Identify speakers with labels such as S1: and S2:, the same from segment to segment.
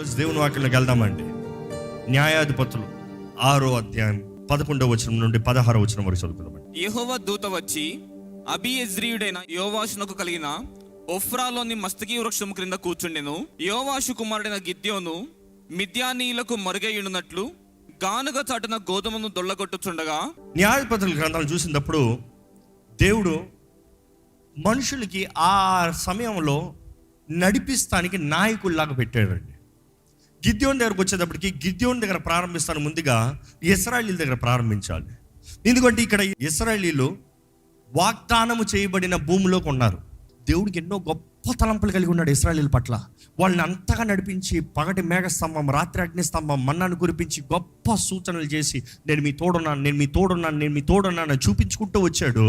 S1: ఈరోజు దేవుని వాక్యంలోకి వెళ్దామండి. న్యాయాధిపతులు 6వ అధ్యాయం 11వ వచనం నుండి 16వ వచనం వరకు చదువుకుందామండి.
S2: యెహోవా దూత వచ్చి అబీయెజ్రీయుడైన యోవాషునకు కలిగిన ఒఫ్రాలోని మస్తకి వృక్షము క్రింద కూర్చుండెను. యోవాషు కుమారుడైన గిద్యోను మిద్యానీయులకు మరుగైయున్నట్లు గానుగ చాటున గోధుమను దొల్లగొట్టుచుండగా,
S1: న్యాయాధిపతుల గ్రంథాలు చూసినప్పుడు దేవుడు మనుషులకి ఆ సమయంలో నడిపిస్తానికి నాయకుల్లాగా పెట్టాడండి. గిద్యోని దగ్గరకు వచ్చేటప్పటికి గిద్యోని దగ్గర ప్రారంభిస్తాను, ముందుగా ఇశ్రాయేలీల దగ్గర ప్రారంభించాలి. ఎందుకంటే ఇక్కడ ఇశ్రాయేలీలు వాగ్దానము చేయబడిన భూమిలోకి ఉన్నారు. దేవుడికి ఎన్నో గొప్ప తలంపులు కలిగి ఉన్నాడు ఇశ్రాయేలీల పట్ల. వాళ్ళని అంతగా నడిపించి పగటి మేఘస్తంభం, రాత్రి అగ్నిస్తంభం, మన్నాను కురిపించి గొప్ప సూచనలు చేసి నేను మీ తోడున్నాను చూపించుకుంటూ వచ్చాడు.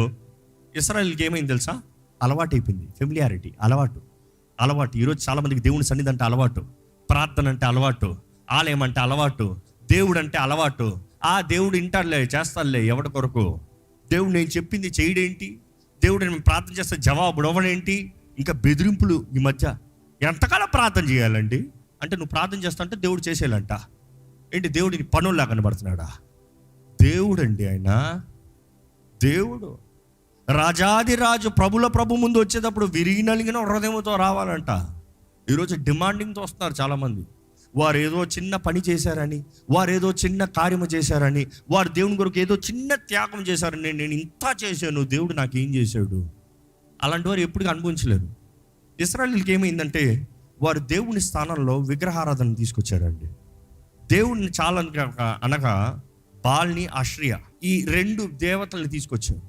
S1: ఇశ్రాయేలీకి ఏమైంది తెలుసా? అలవాటు అయిపోయింది. ఫెమిలియారిటీ, అలవాటు. ఈరోజు చాలామందికి దేవుని సన్నిధి అంటే అలవాటు, ప్రార్థన అంటే అలవాటు, ఆలయం అంటే అలవాటు, దేవుడు అంటే అలవాటు. ఆ దేవుడు వింటాడులే, చేస్తాడులే, ఎవడి కొరకు? దేవుడు నేను చెప్పింది చేయడేంటి? దేవుడు నేను ప్రార్థన చేస్తే జవాబు ఇవ్వడేంటి? ఇంకా బెదిరింపులు. ఈ మధ్య ఎంతకాలం ప్రార్థన చేయాలండి అంటే, నువ్వు ప్రార్థన చేస్తా అంటే దేవుడు చేసేయాలంట. ఏంటి, దేవుడిని పనుల్లా కనబడుతున్నాడా? దేవుడు అండి ఆయన. దేవుడు రాజాదిరాజు, ప్రభుల ప్రభు ముందు వచ్చేటప్పుడు విరిగి నలిగిన హృదయంతో రావాలంట. ఈరోజు డిమాండింగ్తో వస్తున్నారు చాలామంది. వారు ఏదో చిన్న పని చేశారని, వారు ఏదో చిన్న కార్యము చేశారని, వారు దేవుని కొరకు ఏదో చిన్న త్యాగం చేశారని, నేను ఇంత చేశాను, దేవుడు నాకు ఏం చేశాడు? అలాంటి వారు ఎప్పుడు అనుభవించలేరు. ఇశ్రాయేలీయులకి ఏమైందంటే, వారు దేవుని స్థానంలో విగ్రహారాధన తీసుకొచ్చారండి. దేవుడిని చాలా అనగా బాల్ని, అష్రియా, ఈ 2 దేవతల్ని తీసుకొచ్చారు.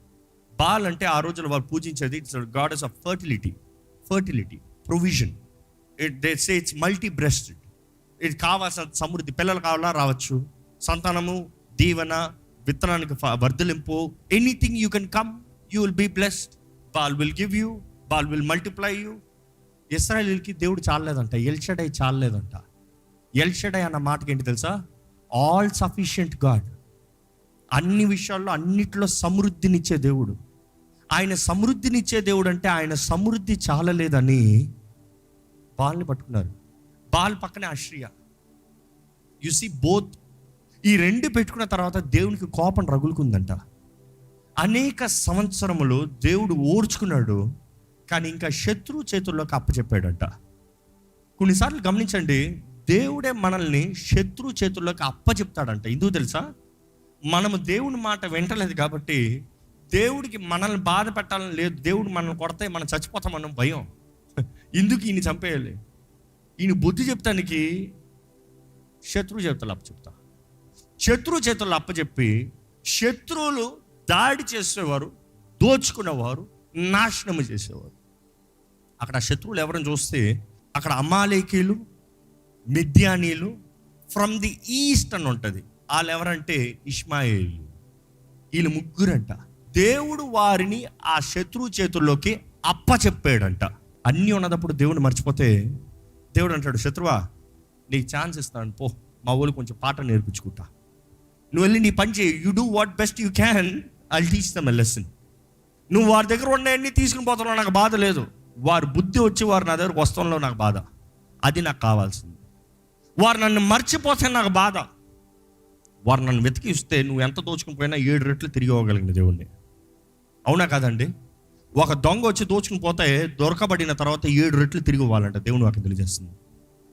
S1: బాల్ అంటే ఆ రోజుల్లో వారు పూజించేది it's goddess of fertility, provision. It's multi breasted. ఇది కావాల్సిన సమృద్ధి, పిల్లలు కావాలా రావచ్చు, సంతానము, దీవెన, విత్తనానికి వర్ధలింపు, anything you can come, you will be blessed. Baal will give you, Baal will multiply you. ఇశ్రాయేలీయులకి దేవుడు చాలలేదంట, ఎల్షడై చాలలేదంట. ఎల్షడై అన్న మాటకి ఏంటి తెలుసా? All sufficient God. అన్ని విషయాల్లో అన్నిట్లో సమృద్ధినిచ్చే దేవుడు. ఆయన సమృద్ధినిచ్చే దేవుడు అంటే ఆయన సమృద్ధి చాలలేదని బాల్ని పట్టుకున్నారు. బాల్ పక్కనే అష్రియా. You see both. ఈ 2 పెట్టుకున్న తర్వాత దేవునికి కోపం రగులుకుందంట. అనేక సంవత్సరములు దేవుడు ఓర్చుకున్నాడు, కానీ ఇంకా శత్రు చేతుల్లోకి అప్పచెప్పాడంట. కొన్నిసార్లు గమనించండి, దేవుడే మనల్ని శత్రు చేతుల్లోకి అప్పచెప్తాడంట. ఎందుకు తెలుసా? మనము దేవుని మాట వింటలేదు కాబట్టి. దేవుడికి మనల్ని బాధ పెట్టాలని లేదు. దేవుడు మనల్ని కొడితే మనం చచ్చిపోతామన్న భయం. ఎందుకు ఈయన చంపేయాలి? ఈయన బుద్ధి చెప్తానికి శత్రు చేతుల్లో అప్పచెప్పి శత్రువులు దాడి చేసేవారు, దోచుకునేవారు, నాశనము చేసేవారు. అక్కడ శత్రువులు ఎవరిని చూస్తే అక్కడ అమాలేకీలు, మిద్యానీలు, ఫ్రమ్ ది ఈస్ట్ అని ఉంటుంది. వాళ్ళు ఎవరంటే ఇష్మాయేలు. వీళ్ళు ముగ్గురంట. దేవుడు వారిని ఆ శత్రువు చేతుల్లోకి అప్పచెప్పాడంట. అన్నీ ఉన్నదప్పుడు దేవుని మర్చిపోతే దేవుడు అంటాడు, శత్రువా నీకు ఛాన్స్ ఇస్తాను, పో, మా ఊళ్ళు కొంచెం పాట నేర్పించుకుంటా, నువ్వు వెళ్ళి నీ పని చేయి, you do what best you can, I'll teach them a lesson. నువ్వు వారి దగ్గర ఉన్నవన్నీ తీసుకుని పోతావు, నాకు బాధ లేదు. వారి బుద్ధి వచ్చి వారు నా దగ్గరకు వస్తంలో నాకు బాధ. అది నాకు కావాల్సింది. వారు నన్ను మర్చిపోతే నాకు బాధ. వారు నన్ను వెతికిస్తే నువ్వు ఎంత దోచుకుని పోయినా 7 రెట్లు తిరిగి ఇవ్వగలిగిన దేవుణ్ణి. అవునా కాదండి? ఒక దొంగ వచ్చి దోచుకుని పోతే దొరకబడిన తర్వాత 7 రెట్లు తిరిగి ఇవ్వాలంట. దేవుని వాక్యం తెలియజేస్తుంది.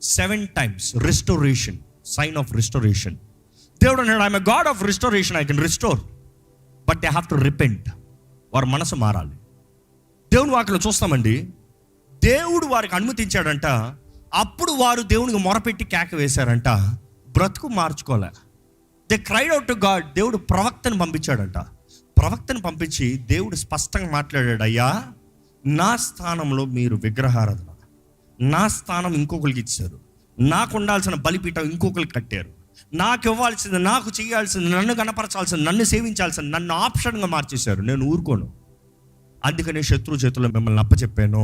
S1: 7 times restoration, sign of restoration. దేవుడు అన్నాడు, I'm a God of restoration, I can restore, but they have to repent. వారి మనసు మారాలి. దేవుని వాక్యంలో చూస్తామండి, దేవుడు వారికి అనుమతించాడంట. అప్పుడు వారు దేవునికి మొరపెట్టి కేక వేశారంట, బ్రతుకు మార్చుకోలే. They cried out to God. దేవుడు ప్రవక్తను పంపించాడంట. ప్రవక్తను పంపించి దేవుడు స్పష్టంగా మాట్లాడాడు, అయ్యా నా స్థానంలో మీరు విగ్రహారాధన, నా స్థానం ఇంకొకరికి ఇచ్చారు, నాకు ఉండాల్సిన బలిపీఠం ఇంకొకరికి కట్టారు, నాకు ఇవ్వాల్సింది, నాకు చేయాల్సింది, నన్ను కనపరచాల్సింది, నన్ను సేవించాల్సింది, నన్ను ఆప్షన్గా మార్చేశారు. నేను ఊరుకోను. అందుకనే శత్రు చేతుల్లో మిమ్మల్ని అప్పచెప్పాను.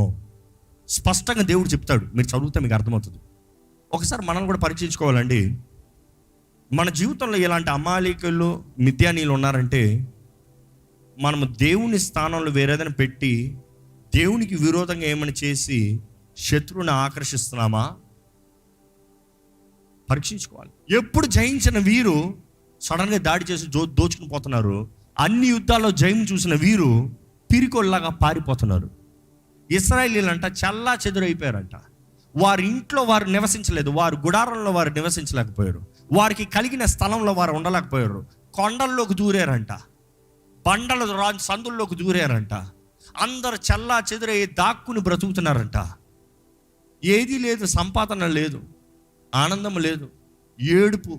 S1: స్పష్టంగా దేవుడు చెప్తాడు. మీరు చదివితే మీకు అర్థమవుతుంది. ఒకసారి మనల్ని కూడా పరీక్షించుకోవాలండి. మన జీవితంలో ఎలాంటి అమాలేకులు, మిద్యానీలు ఉన్నారంటే, మనము దేవుని స్థానంలో వేరేదైనా పెట్టి దేవునికి విరోధంగా ఏమైనా చేసి శత్రువుని ఆకర్షిస్తున్నామా? పరీక్షించుకోవాలి. ఎప్పుడు జయించిన వీరు సడన్గా దాడి చేసి దోచుకుని పోతున్నారు. అన్ని యుద్ధాల్లో జయం చూసిన వీరు పిరికొల్లాగా పారిపోతున్నారు. ఇశ్రాయేలీలంట చల్లా చెదురైపోయారంట. వారి ఇంట్లో వారు నివసించలేదు, వారి గుడారంలో వారు నివసించలేకపోయారు, వారికి కలిగిన స్థలంలో వారు ఉండలేకపోయారు. కొండల్లోకి దూరారంట, బండల సందుల్లోకి దూరారంట. అందరు చల్లా చెదురై దాక్కుని బ్రతుకుతున్నారంట. ఏదీ లేదు, సంపాదన లేదు, ఆనందం లేదు, ఏడుపు,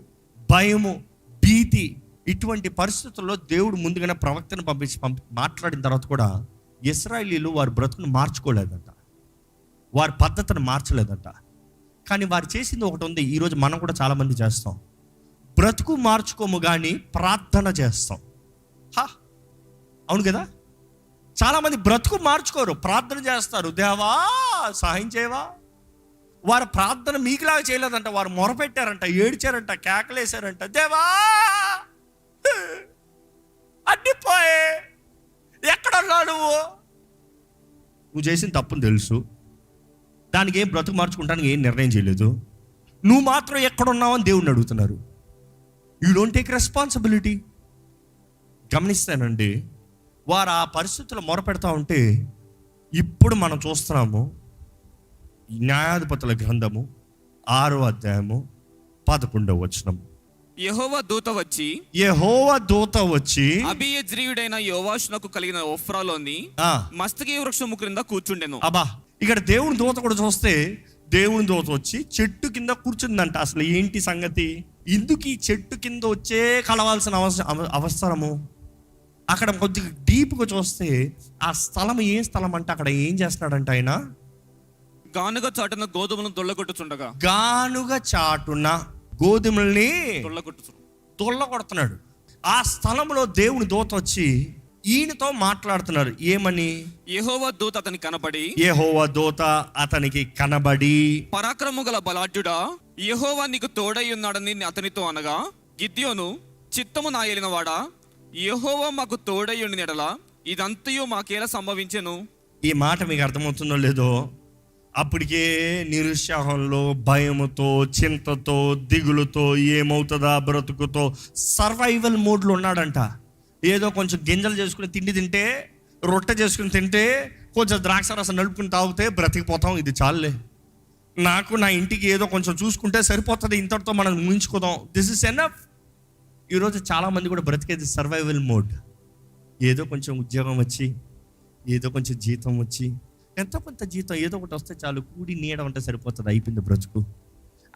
S1: భయము, భీతి. ఇటువంటి పరిస్థితుల్లో దేవుడు ముందుగానే ప్రవక్తను పంపించి మాట్లాడిన తర్వాత కూడా ఇశ్రాయేలీలు వారి బ్రతుకును మార్చుకోలేదంట, వారి పద్ధతిని మార్చలేదంట. కానీ వారు చేసింది ఒకటి ఉంది, ఈరోజు మనం కూడా చాలామంది చేస్తాం. బ్రతుకు మార్చుకోము కానీ ప్రార్థన చేస్తాం. అవును కదా, చాలామంది బ్రతుకు మార్చుకోరు, ప్రార్థన చేస్తారు. దేవా సహాయం చేయవా. వారు ప్రార్థన మీకులాగా చేయలేదంట, వారు మొరపెట్టారంట, ఏడ్చారంట, కేకలేశారంట. దేవా అడ్డిపోయే, ఎక్కడున్నావు నువ్వు చేసిన తప్పుని తెలుసు, దానికి ఏం బ్రతుకు మార్చుకుంటానికి ఏం నిర్ణయం చేయలేదు, నువ్వు మాత్రం ఎక్కడున్నావు అని దేవుడిని అడుగుతున్నారు. You don't take responsibility. గమనిస్తానండి, వారు ఆ పరిస్థితుల్లో మొరపెడతా ఉంటే ఇప్పుడు మనం చూస్తున్నాము. న్యాయాధిపతుల గ్రంథము 6వ అధ్యాయము 11వ వచనం.
S2: యెహోవా దూత వచ్చి అబీయెజ్రీయుడైన యోవాషునకు కలిగిన ఒఫ్రాలోని మస్తకి వృక్షము క్రింద కూర్చుండెను.
S1: అబ్బా, ఇక్కడ దేవుని దూత కూడా చూస్తే దేవుని దూత వచ్చి చెట్టు కింద కూర్చుందంట. అసలు ఏంటి సంగతి? ఇందుకు ఈ చెట్టు కింద వచ్చే కలవాల్సిన అవసరము? అక్కడ కొద్దిగా డీప్గా చూస్తే ఆ స్థలం ఏ స్థలం అంటే అక్కడ ఏం చేస్తున్నాడంట ఆయన?
S2: గానుగ చాటున గోధుమలను దొల్లగొట్టుచుండగా,
S1: గానుగ చాటున గోధుమల్ని దొల్లగొడుతున్నాడు. ఆ స్థలంలో దేవుని దూత వచ్చి ఈయనతో మాట్లాడుతున్నారు. ఏమని?
S2: యెహోవా దూత అతనికి
S1: కనబడి
S2: పరాక్రమము గల బలాఢ్యుడా, యెహోవా నీకు తోడై ఉన్నాడని అతనితో అనగా, గిద్యోను చిత్తము నా ఏలినవాడా, యెహోవా మాకు తోడై ఉండిన యెడల ఇదంతయు మాకేలా సంభవించెను.
S1: ఈ మాట మీకు అర్థమవుతుందో లేదో, అప్పటికే నిరుత్సాహంలో, భయముతో, చింతతో, దిగులుతో, ఏమవుతుందా బ్రతుకుతో సర్వైవల్ మోడ్లో ఉన్నాడంట. ఏదో కొంచెం గింజలు చేసుకుని తిండి తింటే, రొట్టె చేసుకుని తింటే, కొంచెం ద్రాక్ష రసం నలుపుకుని తాగితే బ్రతికిపోతాం, ఇది చాలులే, నాకు నా ఇంటికి ఏదో కొంచెం చూసుకుంటే సరిపోతుంది, ఇంతటితో మనం ముగించుకోదాం, దిస్ ఇస్ ఎనఫ్. ఈరోజు చాలామంది కూడా బ్రతికేది సర్వైవల్ మోడ్. ఏదో కొంచెం ఉద్యోగం వచ్చి, ఏదో కొంచెం జీతం వచ్చి, ఎంత కొంత జీతం ఏదో ఒకటి వస్తే చాలు, కూడి నీడ ఉంటే సరిపోతుంది, అయిపోయింది బ్రతుకు.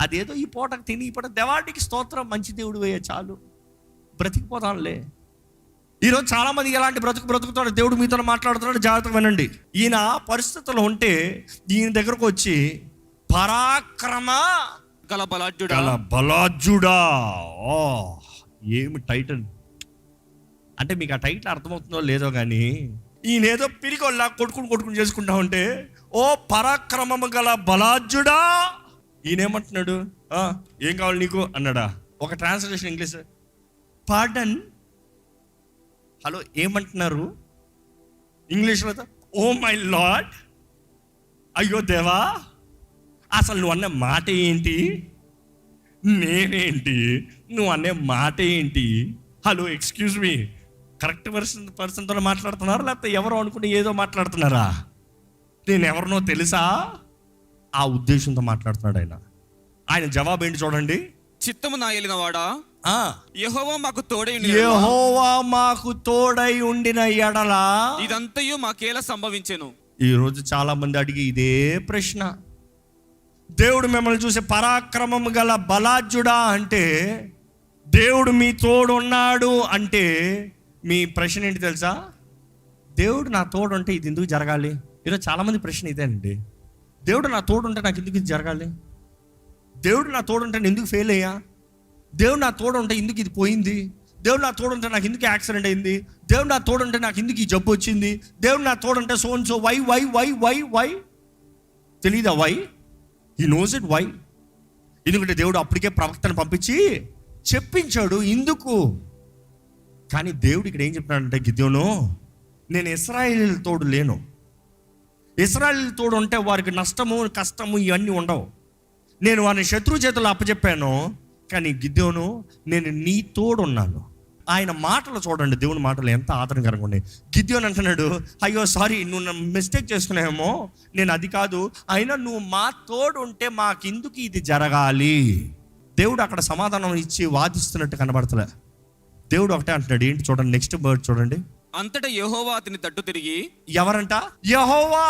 S1: అదేదో ఈ పూటకు తిని, ఈ పూట దేవాడికి స్తోత్రం, మంచి దేవుడు వేయ చాలు, బ్రతికిపోతానులే. ఈరోజు చాలామంది ఎలాంటి బ్రతుకుతాడు, దేవుడు మీతో మాట్లాడుతున్నాడు, జాగ్రత్తగా వినండి. ఈయన పరిస్థితుల్లో ఉంటే ఈయన దగ్గరకు వచ్చి పరాక్రమ
S2: గల
S1: బలాఢ్యుడా. ఓ ఏమి టైటిల్ అంటే, మీకు ఆ టైటిల్ అర్థమవుతుందో లేదో కానీ ఈయన ఏదో పిరికొల్లా కొట్టుకుని చేసుకుంటా ఉంటే, ఓ పరాక్రమము గల బలాఢ్యుడా. ఈయనేమంటున్నాడు? ఏం కావాలి నీకు అన్నాడా? ఒక ట్రాన్స్లేషన్ ఇంగ్లీష్, పార్డన్. హలో, ఏమంటున్నారు ఇంగ్లీష్లో? ఓ మై లార్డ్, అయ్యో దేవా, అసలు నువ్వు అన్న మాట ఏంటి, నేనేంటి, నువ్వు అనే మాట ఏంటి? హలో, ఎక్స్క్యూజ్ మీ, కరెక్ట్ పర్సన్తో మాట్లాడుతున్నారా, లేకపోతే ఎవరో అనుకుని ఏదో మాట్లాడుతున్నారా? నేను ఎవరినో తెలుసా? ఆ ఉద్దేశంతో మాట్లాడుతున్నాడు ఆయన. ఆయన జవాబు ఏంటి చూడండి.
S2: చిత్తము నా ఏలినవాడా, యెహోవా
S1: మాకు తోడై ఉండిన ఎడల
S2: ఇదంతయు మాకేలా సంభవించెను.
S1: ఈరోజు చాలా మంది అడిగి ఇదే ప్రశ్న. దేవుడు మిమ్మల్ని చూసి పరాక్రమం గల బలాఢ్యుడా అంటే, దేవుడు మీ తోడు ఉన్నాడు అంటే మీ ప్రశ్న ఏంటి తెలుసా? దేవుడు నా తోడు ఉంటే ఇది ఎందుకు జరగాలి? ఈరోజు చాలామంది ప్రశ్న ఇదేనండి. దేవుడు నా తోడు ఉంటే నాకు ఎందుకు ఇది జరగాలి? దేవుడు నా తోడు ఉంటే నేను ఎందుకు ఫెయిల్ అయ్యా? దేవుడు నా తోడు ఉంటే ఎందుకు ఇది పోయింది? దేవుడు నా తోడు ఉంటే నాకు ఎందుకు యాక్సిడెంట్ అయింది? దేవుడు నా తోడు ఉంటే నాకు ఎందుకు ఈ జబ్బు వచ్చింది? దేవుడు నా తోడు ఉంటే సో అండ్ సో వై తెలీదా why? He knows it why. ఎందుకంటే దేవుడు అప్పటికే ప్రవక్తను పంపించి చెప్పించాడు ఇందుకు. కానీ దేవుడు ఇక్కడ ఏం చెప్తున్నాడంటే, గిద్యోను, నేను ఇశ్రాయేలీయుల తోడు లేను. ఇశ్రాయేలీయుల తోడు ఉంటే వారికి నష్టము, కష్టము ఇవన్నీ ఉండవు. నేను వారిని శత్రువు చేతుల్లో అప్పచెప్పాను, కానీ గిద్యోను నేను నీ తోడున్నాను. ఆయన మాటలు చూడండి, దేవుని మాటలు ఎంత ఆదరణకరంగా ఉన్నాయి. గిద్యోను అంటున్నాడు, అయ్యో సారీ, నువ్వు మిస్టేక్ చేసుకున్నావేమో, నేను అది కాదు, అయినా నువ్వు మా తోడు ఉంటే మాకెందుకు ఇది జరగాలి. దేవుడు అక్కడ సమాధానం ఇచ్చి వాదిస్తున్నట్టు కనబడతలే. దేవుడు ఒకటే అంటున్నాడు, ఏంటి చూడండి, నెక్స్ట్ వర్డ్ చూడండి.
S2: అంతటా యెహోవా అతని తట్టు తిరిగి,
S1: ఎవరంట? యెహోవా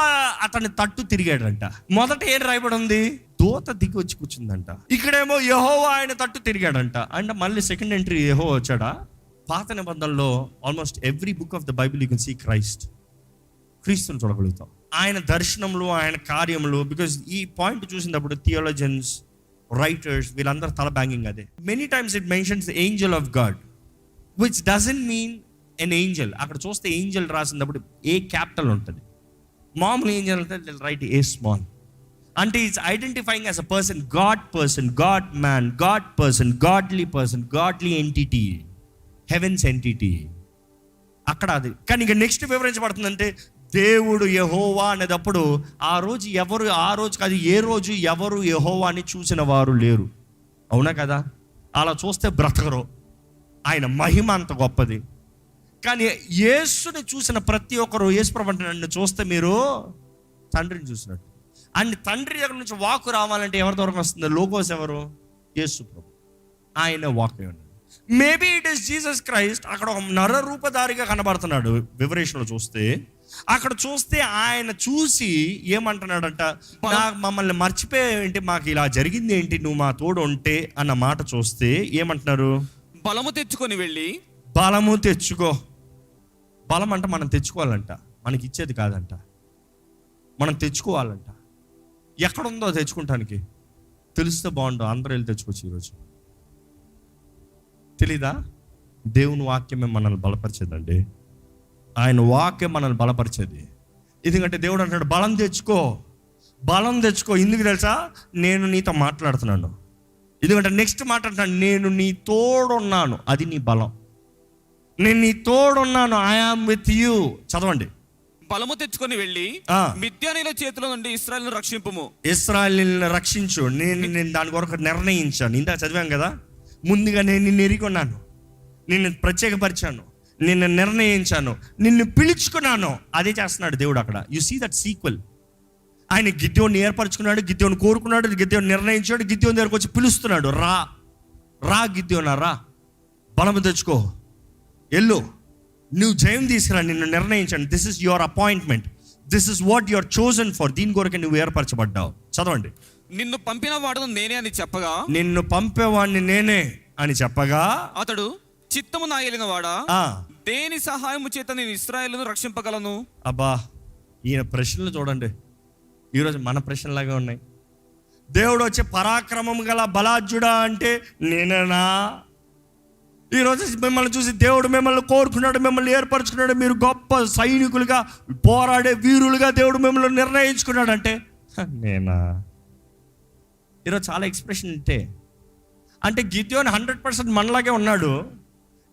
S1: అతని తట్టు తిరిగాడంట. మొదట ఏం రాయబడి ఉంది? దూత దిగి వచ్చి కూర్చుందంట. ఇక్కడేమో యెహోవా ఆయన తట్టు తిరిగాడంట. అంటే మళ్ళీ సెకండ్ ఎంట్రీ యెహోవా వచ్చాడా? పాత నిబంధనలో almost every book of the Bible you can see క్రీస్తుని చూడగలుగుతాం. ఆయన దర్శనంలో, ఆయన కార్యములు. బికాజ్ ఈ పాయింట్ చూసినప్పుడు థియాలజన్స్, రైటర్స్ వీళ్ళందరూ తల బ్యాంగింగ్ అదే. Many times it mentions Angel of God, which doesn't mean N Angel. అక్కడ చూస్తే ఏంజల్ రాసినప్పుడు ఏ క్యాపిటల్ ఉంటుంది. మామూలు ఏంజల్ అంటే రైట్ ఏ స్మాల్. అంటే it's identifying as a person, God man, God person, godly entity, heavens entity అక్కడ అది. కానీ ఇక నెక్స్ట్ వివరించబడుతుందంటే దేవుడు యెహోవా అనేటప్పుడు ఆ రోజు కాదు, ఏ రోజు ఎవరు యెహోవాని చూసిన వారు లేరు. అవునా కదా? అలా చూస్తే బ్రతకరు. ఆయన మహిమ అంత గొప్పది. కానీ యేసుని చూసిన ప్రతి ఒక్కరు, యేసు ప్రభు అంటే నన్ను చూస్తే మీరు తండ్రిని చూసినట్టు. అండ్ తండ్రి దగ్గర నుంచి వాక్కు రావాలంటే ఎవరి ద్వారా వస్తుంది? లోగోస్ ఎవరు? యేసు ప్రభు. ఆయన వాక్ ఉన్నాడు. Maybe it is Jesus Christ. అక్కడ ఒక నర రూపధారిగా కనబడుతున్నాడు వివరేషన్లో చూస్తే. అక్కడ చూస్తే ఆయన చూసి ఏమంటున్నాడంట, మమ్మల్ని మర్చిపోయేంటి, మాకు ఇలా జరిగింది ఏంటి, నువ్వు మా తోడు ఉంటే అన్న మాట చూస్తే ఏమంటున్నారు?
S2: బలము తెచ్చుకొని వెళ్ళి.
S1: బలము తెచ్చుకో. బలం అంటే మనం తెచ్చుకోవాలంట, మనకి ఇచ్చేది కాదంట, మనం తెచ్చుకోవాలంట. ఎక్కడుందో తెచ్చుకుంటానికి తెలిస్తే బాగుంటుంది. అందరూ వెళ్ళి తెచ్చుకోవచ్చు. ఈరోజు తెలీదా? దేవుని వాక్యమే మనల్ని బలపరిచేదండి. ఆయన వాక్యం మనల్ని బలపరిచేది. ఎందుకంటే దేవుడు అంటాడు, బలం తెచ్చుకో. ఎందుకు తెలుసా? నేను నీతో మాట్లాడుతున్నాను. ఎందుకంటే నెక్స్ట్ మాట అంటాను, నేను నీ తోడున్నాను. అది నీ బలం. నేను నీ తోడున్నాను, ఐ యామ్ విత్ యూ. చదవండి.
S2: బలము తెచ్చుకొని వెళ్ళి మిద్యానీయుల చేతిలో నుండి ఇశ్రాయేలును రక్షింపుము.
S1: ఇశ్రాయేలును రక్షించు. నేను దాని కొరకు నిర్ణయించాను. ఇందా చదివాం కదా, ముందుగా నేను నిన్ను ఎరిగొన్నాను, నిన్ను ప్రత్యేకపరిచాను, నిన్ను నిర్ణయించాను, నిన్ను పిలుచుకున్నాను. అదే చేస్తున్నాడు దేవుడు అక్కడ. You see that sequel. ఆయన గిద్యోని ఏర్పరచుకున్నాడు, గిద్యోని కోరుకున్నాడు, గిద్యోని నిర్ణయించాడు, గిద్యోని దగ్గరకు వచ్చి పిలుస్తున్నాడు. రా గిద్యోనా, రా, బలము తెచ్చుకో, ఎల్లు, నువ్వు జయం తీసుకురా, నిన్ను నిర్ణయించాను. This is your appointment, this is what your chosen for. దీని కొరకు నువ్వు ఏర్పరచబడ్డావు. చదవండి.
S2: నిన్ను పంపిన వాడును నేనే అని చెప్పగా,
S1: నిన్ను పంపేవాడిని నేనే అని చెప్పగా,
S2: అతడు చిత్తము నా ఏలిన వాడా, దేని సహాయము చేత నేను ఇశ్రాయేలును రక్షింపగలను? అబ్బా,
S1: ఈయన ప్రశ్నలు చూడండి, ఈరోజు మన ప్రశ్నలాగా ఉన్నాయి. దేవుడు వచ్చే పరాక్రమం గల బలాజ్యుడా అంటే నేనేనా? ఈరోజు మిమ్మల్ని చూసి దేవుడు మిమ్మల్ని కోరుకున్నాడు, మిమ్మల్ని ఏర్పరచుకున్నాడు, మీరు గొప్ప సైనికులుగా, పోరాడే వీరులుగా దేవుడు మిమ్మల్ని నిర్ణయించుకున్నాడు అంటే నేనా? ఈరోజు చాలా ఎక్స్ప్రెషన్ అంటే గిద్యోని 100% మనలాగే ఉన్నాడు.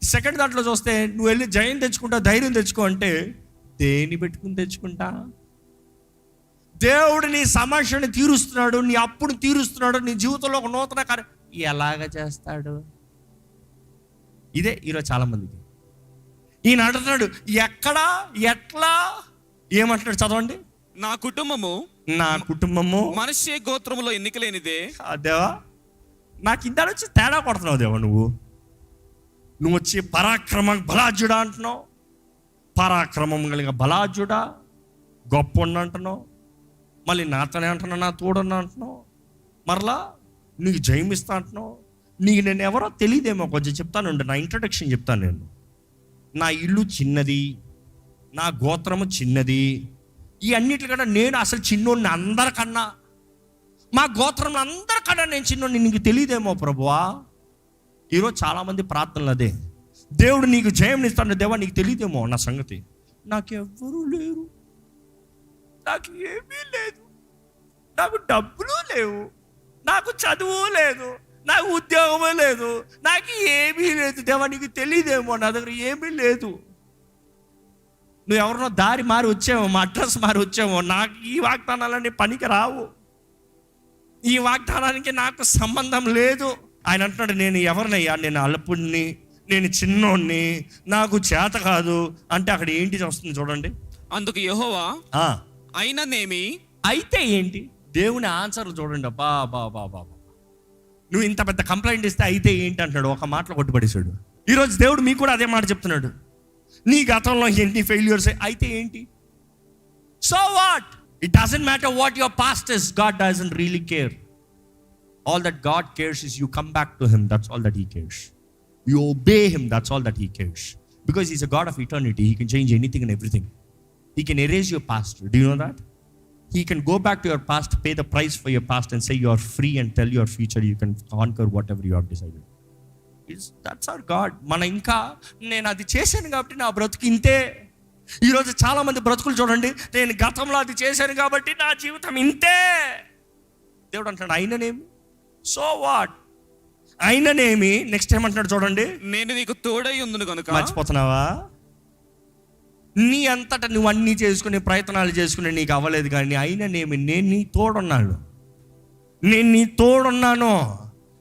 S1: సెకండ్ దాంట్లో చూస్తే నువ్వు వెళ్ళి జయం తెచ్చుకుంటా, ధైర్యం తెచ్చుకో అంటే దేని పెట్టుకుని తెచ్చుకుంటా? దేవుడు నీ సమస్యని తీరుస్తున్నాడు, నీ అప్పును తీరుస్తున్నాడు, నీ జీవితంలో ఒక నూతన కార్యం ఎలాగ చేస్తాడు? ఇదే ఈరోజు చాలా మందికి. ఈయన అంటున్నాడు, ఎక్కడా, ఎట్లా, ఏమంటున్నాడు? చదవండి.
S2: నా కుటుంబము మనిషి గోత్రములో ఎన్నికలేనిదే.
S1: దేవా, నాకు ఇందా వచ్చి తేడా కొడుతున్నావు దేవా. నువ్వు వచ్చి పరాక్రమ బలాజ్యుడా అంటున్నావు, పరాక్రమం కలిగిన బలాజ్యుడా, గొప్ప అంటున్నావు, మళ్ళీ నాతోనే అంటున్నావు, నా తోడున్నా అంటున్నావు, మరలా నీకు జయమిస్తా అంటున్నావు. నీకు నేను ఎవరో తెలియదేమో, కొంచెం చెప్తానండి, నా ఇంట్రడక్షన్ చెప్తాను. నేను, నా ఇల్లు చిన్నది, నా గోత్రము చిన్నది, ఈ అన్నిటికన్నా నేను అసలు చిన్నోడిని అందరికన్నా, మా గోత్రంలో అందరికన్నా నేను చిన్నోడిని, నీకు తెలియదేమో ప్రభువా. ఈరోజు చాలామంది ప్రార్థనలు అదే, దేవుడు నీకు జయం ఇస్తాడు, దేవా నీకు తెలియదేమో నా సంగతి, నాకెవ్వరూ లేరు, నాకు ఏమీ లేదు, నాకు డబ్బులు లేవు, నాకు చదువు లేదు, నాకు ఉద్యోగమే లేదు, నాకు ఏమీ లేదు, దేవా నీకు తెలియదేమో నా దగ్గర ఏమీ లేదు. నువ్వు ఎవరినో దారి మారి వచ్చావో, మా అడ్రస్ మారి వచ్చావో, నాకు ఈ వాగ్దానాలన్నీ పనికి రావు. ఈ వాగ్దానానికి నాకు సంబంధం లేదు. ఆయన అంటున్నాడు, నేను ఎవరినయ్యా, నేను అల్పుణ్ణి, నేను చిన్నోణ్ణి, నాకు చేత కాదు అంటే అక్కడ ఏంటి వస్తుంది చూడండి.
S2: అందుకు యెహోవా అయిననేమి,
S1: అయితే ఏంటి? దేవుని ఆన్సర్లు చూడండి. బా నువ్వు ఇంత పెద్ద కంప్లైంట్ ఇస్తే అయితే ఏంటి అంటాడు, ఒక మాటలో కొట్టుపడేశాడు. ఈరోజు దేవుడు మీకు కూడా అదే మాట చెప్తున్నాడు. నీ గతంలో ఎన్ని ఫెయిల్యూర్స్ అయితే ఏంటి? So what? It doesn't matter what your past is. God doesn't really care. All that God cares is you come back to him. That's all that he cares. You obey him, that's all that he cares. Because he's a God of eternity. He can change anything and everything. He can erase your past. Do you know that? He can go back to your past, pay the price for your past and say you are free and tell your future you can conquer whatever you have decided. That's our God. మన ఇంకా నేను అది చేశాను కాబట్టి నా బ్రతుకు ఇంతే. ఈరోజు చాలా మంది బ్రతుకులు చూడండి, నేను గతంలో అది చేశాను కాబట్టి నా జీవితం ఇంతే. దేవుడు అంటాడు అయిననేమి, సో వాట్? అయిననేమి. నెక్స్ట్ ఏమంటున్నాడు చూడండి,
S2: నేను నీకు తోడై ఉందును కనుక.
S1: మర్చిపోతున్నావా? నీ అంతటా నువ్వు అన్నీ చేసుకుని ప్రయత్నాలు చేసుకుని నీకు అవ్వలేదు, కానీ అయిననేమి, నేను నీ తోడున్నాను. నేను నీ తోడున్నాను.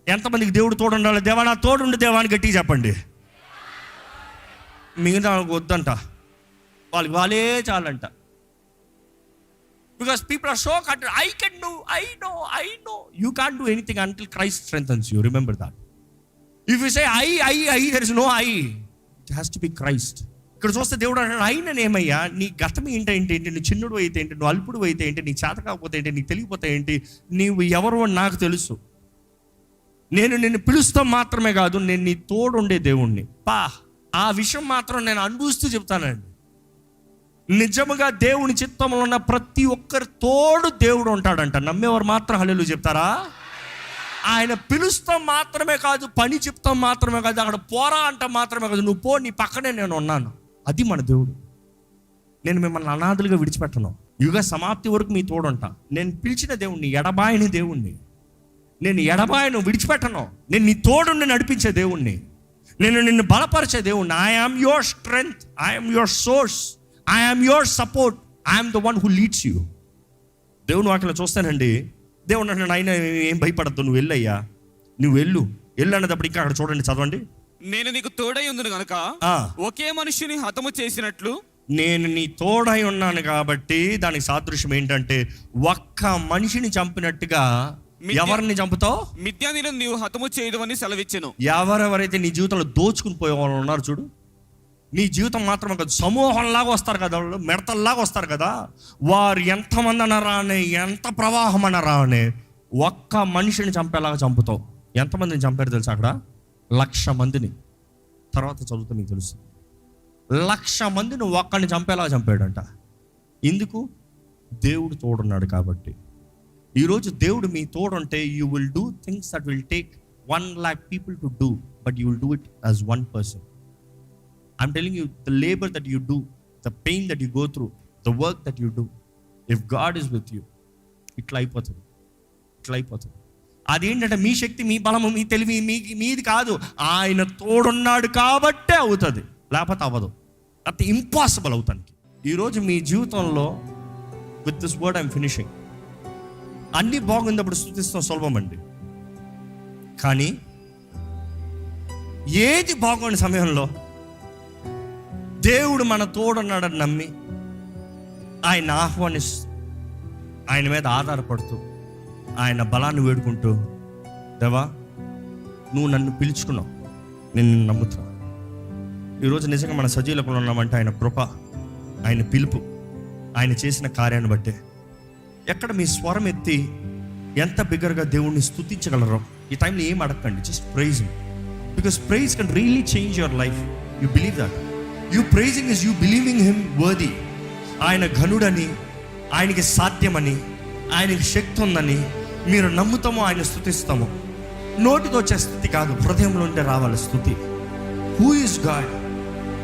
S1: ఎంతమందికి దేవుడు తోడుండాలి? దేవా నా తోడుండు దేవా అని గట్టిగా చెప్పండి. మిగతా వద్దంట, వాళ్ళే చాలంట. Because people are so cut. I can do, I know. You can't do anything until Christ strengthens you. Remember that. If you say I, there is no I. It has to be Christ. ఇక్కడ చూస్తే దేవుడు అంటాడు అయిననేమయ్యా, నీ గతం ఏంటి, నీ చిన్నుడు అయితే ఏంటి, నువ్వు అల్పుడు అయితే ఏంటి, నీ చేత కాకపోతే ఏంటి, నీకు తెలియకపోతే ఏంటి, నీవు ఎవరు అని నాకు తెలుసు. నేను నిన్ను పిలుస్తాం మాత్రమే కాదు, నేను నీ తోడు ఉండే దేవుణ్ణి. ఆ విషయం మాత్రం నేను అనుభవిస్తూ చెప్తానండి. నిజముగా దేవుని చిత్తంలో ఉన్న ప్రతి ఒక్కరి తోడు దేవుడు ఉంటాడంట. నమ్మేవారు మాత్రం హల్లెలూయా చెప్తారా? ఆయన పిలుస్తాం మాత్రమే కాదు, పని చెప్తాం మాత్రమే కాదు, అక్కడ పోరా అంట మాత్రమే కాదు, నువ్వు పో, నీ పక్కనే నేను ఉన్నాను. అది మన దేవుడు. నేను మిమ్మల్ని అనాథులుగా విడిచిపెట్టను, యుగ సమాప్తి వరకు మీ తోడుంటా. నేను పిలిచిన దేవుణ్ణి, ఎడబాయని దేవుణ్ణి. నేను ఎడబాయను, విడిచిపెట్టను. నేను నీ తోడుని నడిపించే దేవుణ్ణి. నేను నిన్ను బలపరిచే దేవుణ్ణి. I am your strength, I am your source, I am your support. I am the one who leads you. దేవుని వాక్యంలో చూస్తానండి, దేవుడు అంటున్నాడు ఆయన ఏం భయపడద్దు, నువ్వు వెళ్ళయ్యా, నువ్వు వెళ్ళు అన్నప్పుడు ఇంకా అక్కడ చూడండి, చదవండి.
S2: నేను నీకు తోడై ఉందును గనుక ఒకే మనుషుని హతము చేసినట్లు.
S1: నేను నీ తోడై ఉన్నాను కాబట్టి దానికి సాదృశ్యం ఏంటంటే ఒక్క మనిషిని చంపినట్టుగా. ఎవరిని చంపుతావు?
S2: మిద్యానీయులను నీవు హతము చేయదు అని సెలవిచ్చెను.
S1: ఎవరెవరైతే నీ జీవితంలో దోచుకుని పోయే వాళ్ళు ఉన్నారు చూడు, నీ జీవితం మాత్రమే కాదు, సమూహంలాగా వస్తారు కదా, వాళ్ళు మిడతల్లాగా వస్తారు కదా, వారు ఎంతమంది అన్నారా అని, ఎంత ప్రవాహం అన్నారా అని, ఒక్క మనిషిని చంపేలాగా చంపుతావు. ఎంతమందిని చంపారు తెలుసు? అక్కడ 1,00,000 మందిని. తర్వాత చదువుతా మీకు తెలుసు. 1,00,000 మందిని ఒక్కడిని చంపేలాగా చంపాడంట. ఎందుకు? దేవుడు తోడున్నాడు కాబట్టి. ఈరోజు దేవుడు మీ తోడుంటే you will do things that will take 1,00,000 people to do, but you will do it as one person. I'm telling you, the labor that you do, the pain that you go through, the work that you do, if God is with you, ఇట్లా అయిపోతుంది. అదేంటంటే మీ శక్తి, మీ బలము, మీ తెలివి మీది కాదు, ఆయన తోడున్నాడు కాబట్టే అవుతుంది, లేకపోతే అవ్వదు. అది ఇంపాసిబుల్ అవుతానికి. ఈరోజు మీ జీవితంలో with this word I'm finishing. అన్నీ బాగుందప్పుడు స్తుతిస్తాం, సులభం అండి. కానీ ఏది బాగుండే సమయంలో దేవుడు మన తోడున్నాడని నమ్మి ఆయన ఆహ్వానిస్తూ, ఆయన మీద ఆధారపడుతూ, ఆయన బలాన్ని వేడుకుంటూ, దేవా నువ్వు నన్ను పిలుచుకున్నావు, నేను నిన్ను నమ్ముతున్నా. ఈరోజు నిజంగా మన సజీవులకు ఉన్నామంటే ఆయన కృప, ఆయన పిలుపు, ఆయన చేసిన కార్యాన్ని బట్టే. ఎక్కడ మీ స్వరం ఎత్తి ఎంత బిగ్గరగా దేవుణ్ణి స్తుతించగలరో ఈ టైంలో ఏం అడగండి, just praise him. Because praise can really change your life. You believe that. You praising is you believing him worthy. ఆయన ఘనుడని, ఆయనకి సాధ్యమని, ఆయనకి శక్తి ఉందని మీరు నమ్ముతామో ఆయన స్తుతిస్తాము. నోటితో వచ్చే స్తుతి కాదు, హృదయంలో ఉంటే రావాలి స్తుతి. Who is God?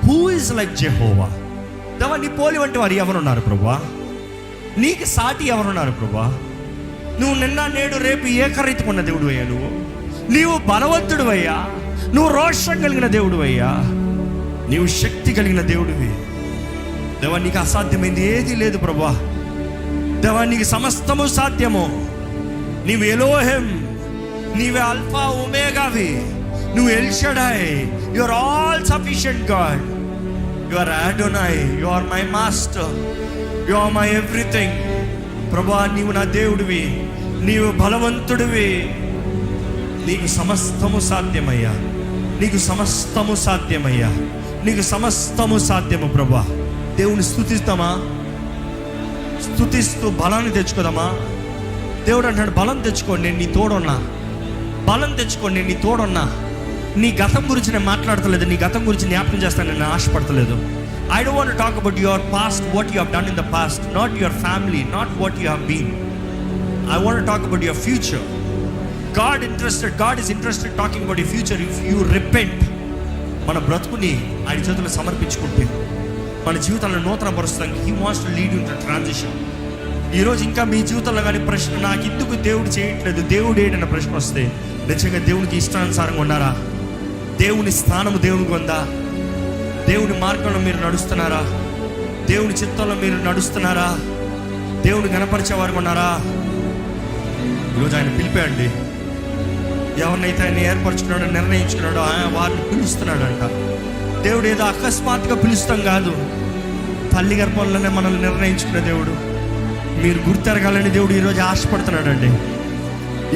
S1: Who is like Jehovah? దేవా నీ పోలి వంటి వారు ఎవరున్నారు ప్రభువా? నీకు సాటి ఎవరున్నారు ప్రభువా? నువ్వు నిన్న నేడు రేపు ఏకరీతిగా ఉన్న దేవుడు అయ్యా. నీవు బలవంతుడు అయ్యా, నువ్వు రోషం కలిగిన దేవుడు అయ్యా, నీవు శక్తి కలిగిన దేవుడివి. దేవా నీకు అసాధ్యమైంది ఏది లేదు ప్రభువా. దేవా నీకు సమస్తము సాధ్యము. నీవు ఎలోహెం, నీవే ఆల్ఫా ఒమేగావి, నువ్వు El Shaddai. You are all sufficient God. You are Adonai, you are my master, you are my everything. ప్రభువా, నీవు నా దేవుడివి, నీవు బలవంతుడివి. నీకు సమస్తము సాధ్యమయ్యా, నీకు సమస్తము సాధ్యమయ్యా, నీకు సమస్తము సాధ్యము. ప్రభువా, దేవుని స్తుతిస్తామా? స్తుతిస్తూ బలాన్ని తెచ్చుకోదామా? దేవుడు అంటాడు, బలం తెచ్చుకోండి, నేను నీ తోడున్నా. బలం తెచ్చుకోండి, నేను నీ తోడున్నా. నీ గతం గురించి నేను మాట్లాడతలేదు, నీ గతం గురించి జ్ఞాపకం చేస్తాను నేను ఆశపడతలేదు. I don't want to talk about your past, what you have done in the past, not your family, not what you have been. I want to talk about your future. God is interested talking about your future if you repent. మన బ్రతుకుని ఆయన చేతుల్లో సమర్పించుకుంటే మన జీవితాలను నూతన పరుస్తానికి He wants to lead you into transition. ఈరోజు ఇంకా మీ జీవితంలో కానీ ప్రశ్న, నాకు ఎందుకు దేవుడు చేయట్లేదు, దేవుడు ఏంటన్న ప్రశ్న వస్తే, నిజంగా దేవునికి ఇష్టానుసారంగా ఉన్నారా? దేవుని స్థానము దేవునికి ఉందా? దేవుని మార్గంలో మీరు నడుస్తున్నారా? దేవుని చిత్తంలో మీరు నడుస్తున్నారా? దేవుని గణపరిచేవారు ఉన్నారా? ఈరోజు ఆయన పిలిపాయండి. ఎవరినైతే ఆయన ఏర్పరచుకున్నాడో, నిర్ణయించుకున్నాడో వారిని పిలుస్తున్నాడంట. దేవుడు ఏదో అకస్మాత్తుగా పిలుస్తాం కాదు, తల్లి గర్భంలోనే మనల్ని నిర్ణయించుకునే దేవుడు. మీరు గుర్తెరగాలని దేవుడు ఈరోజు ఆశపడుతున్నాడండి.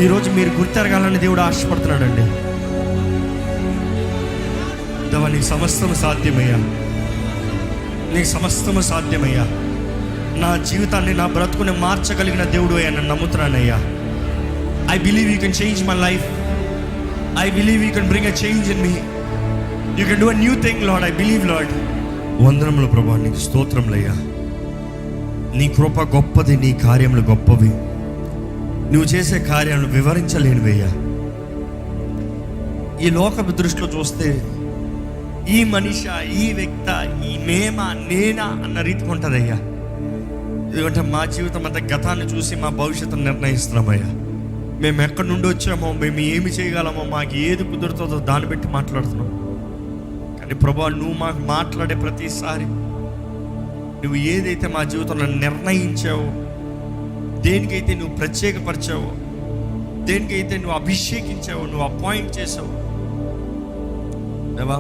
S1: ఈరోజు మీరు గుర్తెరగాలని దేవుడు ఆశపడుతున్నాడండి. దేవా, నీకు సమస్తము సాధ్యమయ్యా, నీకు సమస్తము సాధ్యమయ్యా. నా జీవితాన్ని, నా బ్రతుకుని మార్చగలిగిన దేవుడు అయ్యా, నన్ను నమ్ముతున్నానయ్యా. I believe you can change my life. I believe you can bring a change in me. You can do a new thing, Lord. I believe, Lord. వందనములు ప్రభువా, నీకు స్తోత్రములయ్యా. నీ కృప గొప్పది, నీ కార్యములు గొప్పవి. నువ్వు చేసే కార్యాలను వివరించలేనివయ్యా. ఈ లోకపు దృష్టిలో చూస్తే ఈ మనిష, ఈ వ్యక్త, ఈ మేమా, నేనా అన్న రీతికి ఉంటుందయ్యా. ఎందుకంటే మా జీవితం అంతా గతాన్ని చూసి మా భవిష్యత్తును నిర్ణయిస్తున్నామయ్యా. మేము ఎక్కడి నుండి వచ్చామో, మేము ఏమి చేయగలమో, మాకు ఏది కుదురుతుందో దాన్ని బట్టి మాట్లాడుతున్నాం. కానీ ప్రభువా, నువ్వు మాకు మాట్లాడే ప్రతిసారి నువ్వు ఏదైతే మా జీవితంలో నిర్ణయించావో, దేనికైతే నువ్వు ప్రత్యేకపరిచావో, దేనికైతే నువ్వు అభిషేకించావో, నువ్వు అపాయింట్ చేసావు దేవా,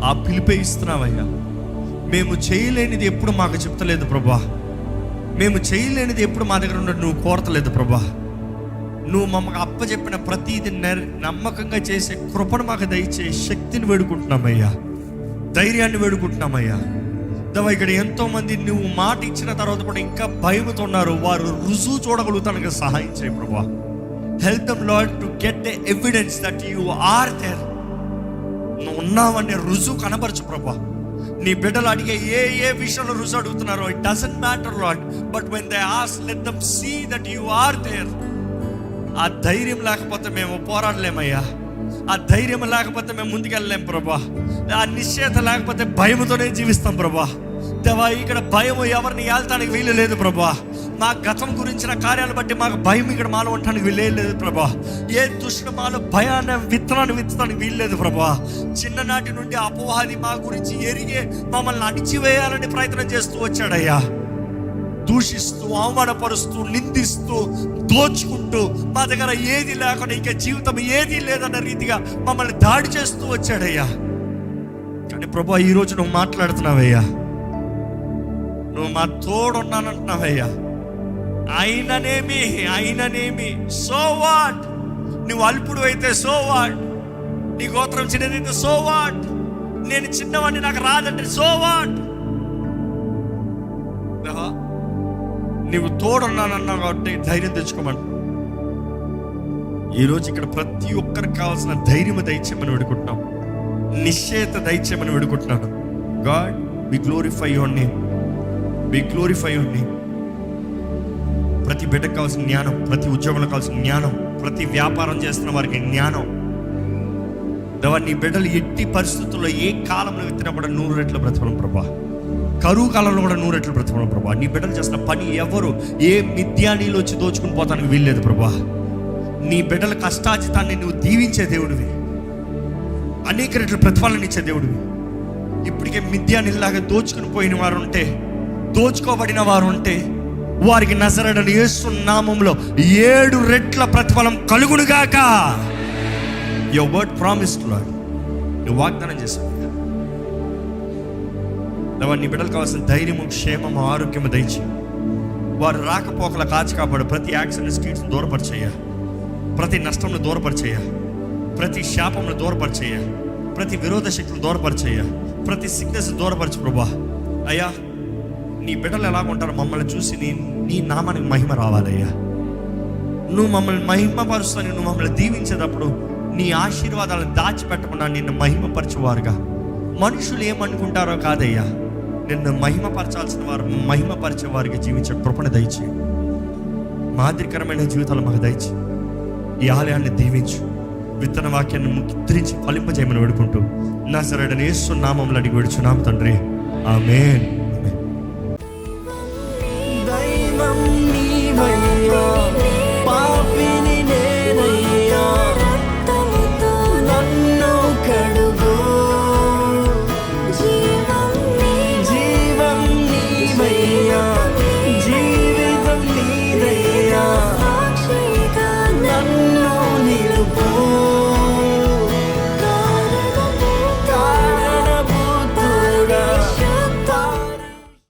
S1: ఆ పిలిపే ఇస్తున్నావయ్యా. మేము చేయలేనిది ఎప్పుడు మాకు చెప్తలేదు ప్రభువా. మేము చేయలేనిది ఎప్పుడు మా దగ్గర ఉన్నట్టు నువ్వు కోరతలేదు ప్రభువా. నువ్వు మమ్మల్ని అప్పచెప్పిన ప్రతిదీ నమ్మకంగా చేసే కృపను మాకు దయచే శక్తిని వేడుకుంటున్నామయ్యా, ధైర్యాన్ని వేడుకుంటున్నామయ్యా. దేవా, ఇక్కడ ఎంతోమంది నువ్వు మాట ఇచ్చిన తర్వాత కూడా ఇంకా భయముతో ఉన్నారు. వారు రుజువు చూడగలుగుతానికి సహాయం చేయ ప్రభువా. Help them Lord to get the evidence that you are there. నువ్వు ఉన్నావనే రుజువు కనపరచు ప్రభువా. నీ బిడ్డలు అడిగే ఏ విషయంలో రుజువు అడుగుతున్నారో, it doesn't matter Lord, but when they ask let them see that you are there. ఆ ధైర్యం లేకపోతే మేము పోరాడలేమయ్యా. ఆ ధైర్యం లేకపోతే మేము ముందుకెళ్ళలేం ప్రభా. ఆ నిశ్చయత లేకపోతే భయముతోనే జీవిస్తాం ప్రభా. దేవా, ఇక్కడ భయం ఎవరిని ఏల్తానికి వీలు లేదు ప్రభా. మా గతం గురించిన కార్యాలు బట్టి మాకు భయం ఇక్కడ మాలో ఉండటానికి వీల్లేదు ప్రభా. ఏ దుష్టుడు మాలో భయాన్ని విత్తనాన్ని విత్తడానికి వీల్లేదు ప్రభా. చిన్ననాటి నుండి అపవాది మా గురించి ఎరిగే మమ్మల్ని అణిచివేయాలని ప్రయత్నం చేస్తూ వచ్చాడయ్యా. దూషిస్తూ, అవమానపరుస్తూ, నిందిస్తూ, దోచుకుంటూ, మా దగ్గర ఏది లేకుండా ఇంకా జీవితం ఏది లేదన్న రీతిగా మమ్మల్ని దాడి చేస్తూ వచ్చాడయ్యా. కానీ ప్రభా, ఈరోజు నువ్వు మాట్లాడుతున్నావయ్యా. నువ్వు మా తోడున్నానంటున్నావయ్యా. అయిననేమి సో వాట్. నువ్వు అల్పుడు అయితే సో వాట్, నీ గోత్రం చిన్నదైతే సో వాట్, నేను చిన్నవాడిని నాకు రాదంటే సో వాట్. నీవు తోడున్నానన్నావు కాబట్టి ధైర్యం తెచ్చుకోమని ఈరోజు ఇక్కడ ప్రతి ఒక్కరికి కావాల్సిన ధైర్యం దయచేయమని వేడుకుంటున్నాం, నిశ్చయత దయచేయమని వేడుకుంటున్నాను. God, we glorify your name, we glorify your name. ప్రతి బిడ్డకు కావాల్సిన జ్ఞానం, ప్రతి ఉద్యోగంలో కావాల్సిన జ్ఞానం, ప్రతి వ్యాపారం చేస్తున్న వారికి జ్ఞానం. దేవా, నీ బిడ్డలు ఎట్టి పరిస్థితుల్లో ఏ కాలంలో విత్తినా కూడా 100 రెట్ల బ్రతకడం ప్రభా. కరువు కాలంలో కూడా 100 రెట్ల బ్రతకడం ప్రభా. నీ బిడ్డలు చేసిన పని ఎవరు ఏ మిథ్యానీలో వచ్చి దోచుకుని పోతానికి వీల్లేదు ప్రభా. నీ బిడ్డల కష్టాజితాన్ని నువ్వు దీవించే దేవుడివి, అనేక రెట్ల ప్రతిఫలన ఇచ్చే దేవుడివి. ఇప్పటికే మిథ్యానీలాగా దోచుకుని పోయిన వారు ఉంటే, దోచుకోబడిన వారు ఉంటే, వారికి నజరేయుడైన యేసు నామములో 7 రెట్ల ప్రతిఫలం కలుగునుగాక. యువర్ వర్డ్ ప్రామిస్డ్ లార్డ్, నువ్వు వాగ్దానం చేశావు. నీ బిడ్డలు కావాల్సిన ధైర్యము, క్షేమము, ఆరోగ్యము దయచి వారు రాకపోకల కాచి కాపాడు. ప్రతి యాక్సిడెంట్ స్ట్రీట్స్ దూరపరిచేయ, ప్రతి నష్టంను దూరపరిచేయ, ప్రతి శాపంను దూరపరిచేయ, ప్రతి విరోధ శక్తులు దూరపరిచేయ, ప్రతి సిక్నెస్ దూరపరచు ప్రభా. అయ్యా, నీ బిడ్డలు ఎలా ఉంటారో మమ్మల్ని చూసి నీ నామానికి మహిమ రావాలయ్యా. నువ్వు మమ్మల్ని మహిమపరుస్తాను, నువ్వు మమ్మల్ని దీవించేటప్పుడు నీ ఆశీర్వాదాలను దాచిపెట్టకుండా నిన్ను మహిమపరచువారుగా, మనుషులు ఏమనుకుంటారో కాదయ్యా, నిన్ను మహిమపరచాల్సిన వారు మహిమపరిచే వారికి జీవించే కృపణ దయచి, మాదిరికరమైన జీవితాలు మాకు దయచి, ఈ ఆలయాన్ని దీవించు. విత్తన వాక్యాన్ని ముద్రించి ఫలింపజేయమని వేడుకుంటూ నజరేయుడైన యేసు నామములో అడిగి వేడుచున్నాం తండ్రి, ఆమేన్.